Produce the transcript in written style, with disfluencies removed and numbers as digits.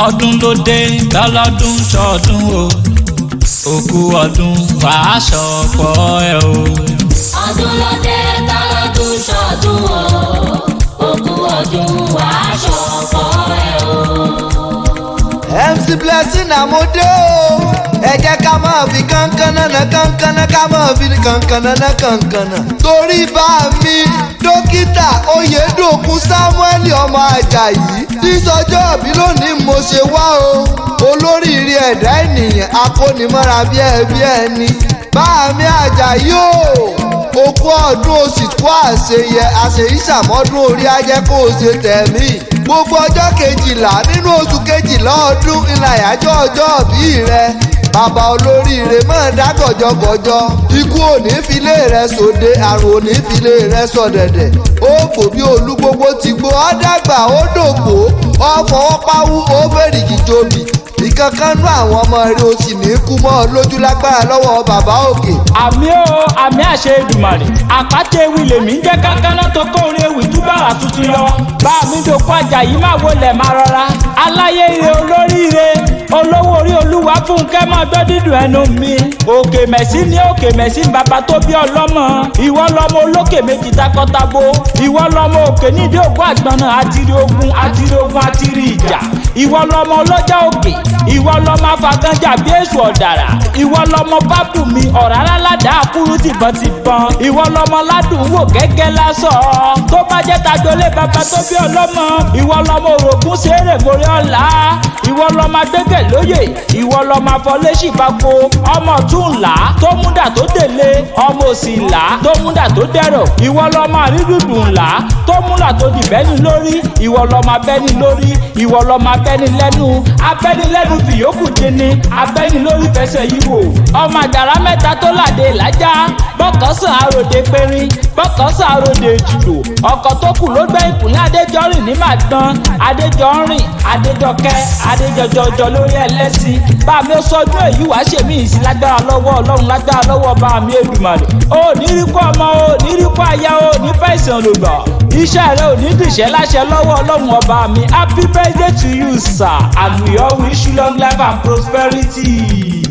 ọdún ló dé tọ́lọ́dún ṣọdún o òkú ọdún wàá ṣọ̀pọ̀ ẹ̀ o. ọdún ló dé tọ́lọ́dún ṣọdún o òkú ọdún wàá ṣọ̀pọ̀ ẹ̀ o. MC Blessing àmọ́dé o ẹ jẹ́ ká máa fi kánkánná ká máa fi kánkánná torí bá mi dókítà Oyèdòkun Samuel ọmọ Àjàyí tí sọjọ́ òbí lónìí mo ṣe wá o olóríire ẹ̀dá ènìyàn akónimọ́ra bí ẹni bá mi Àjàyí o òkú ọdún oṣù kó àṣeyẹ àṣeyísàmọ́dún orí ajẹ́ kó o ṣe tẹ̀mí gbogbo ọjọ́ kejìlá nínú oṣù kejìlá ọdún ìlà àyájọ́ ọjọ́ òbí rẹ bàbá olóríire máa dá gọ̀jọ̀gọ̀jọ̀ ikú ò ní filé rẹ sòde àrùn ò ní filé rẹ sọ̀dẹ̀dẹ̀ ó fò bí olú gbogbo ti gbó ó dàgbà ó dògbò ó fọwọ́ páwú ó fèrèjì jobi ìkankan nú àwọn ọmọ rẹ o sì ní kú mọ́ ọ lójú lágbára lọ́wọ́ bàbá òkè. àmì o àmì àṣẹ Èdùmàrè Apataewi lèmi ń jẹ́ kánkánná tó kó orin ewì túbàrà tuntun yọ bá mi dòkú Àjàyí máa wọlé máa rọra aláyé ire olóríire olówó orí olúwa fúnkẹ́ máa gbọ́ dídùn ẹnu mi òkè mẹ̀sí ní òkè mẹ̀sí bàbá tó bí ọlọ́mọ ìwọ lọmọ olókè méjì takọtabo ìwọ lọmọ òkè nídìí ògùn àgbọ̀nà àtìrí ogun àtìrí ìjà ìwọ lọmọ ọlọ́jà òkè ìwọ lọmọ afaganja bí èṣù ọ̀dàrà ìwọ lọmọ bábùmí ọ̀rá ládàá kúrú tìbọntìbọn ìwọ lọmọ ládùn wò gẹ́gẹ́ lásán tó bá jẹ́ tajọlé bàbá tó bí ọlọ́mọ ìwọ lọmọ orogún sèrè mórí ọ̀la ìwọ lọmọ agbẹ́gẹ̀ lóye ìwọ lọmọ afọlẹ́sì bako ọmọ tún là tó múdà tó délé ọmọ òsì là tó múdà tó dẹ̀rọ̀ ìwọ lọmọ àrídùdù ńlá tó múlà tó dìbẹ́ni lórí ìwọ lọmọ abẹ́ni lórí ìwọ lọmọ abẹ́ni lẹ́nu fìyókù dini abẹ́ni lórí fẹsẹ̀ yìí wò ọmọ àjàrà mẹ́ta tó làdé lájà bọ́kọ̀sán àròdé périn bọ́kọ̀sán àròdé jùlọ ọkọ̀ tó kù ló gbẹ́ ìkùnlé adéjọ́rìn ní màdán adéjọ́rìn adéjọ́kẹ́ adéjọ́jọ́jọ́ lórí ẹlẹ́sìn bá mi ó sọdún èyí wàá ṣèmí ìsìn lágbára lọ́wọ́ ọlọ́run lágbára lọ́wọ́ bá mi Èdùmàrè ó ní rí kó ọmọ ó ní rí kó aya ó ní fẹ̀sán lògbà iṣẹ́ rẹ ò ní dìṣẹ́ láṣẹ lọ́wọ́ ọlọ́run ọba mi happy birthday to you sir and we all wish you long life and prosperity.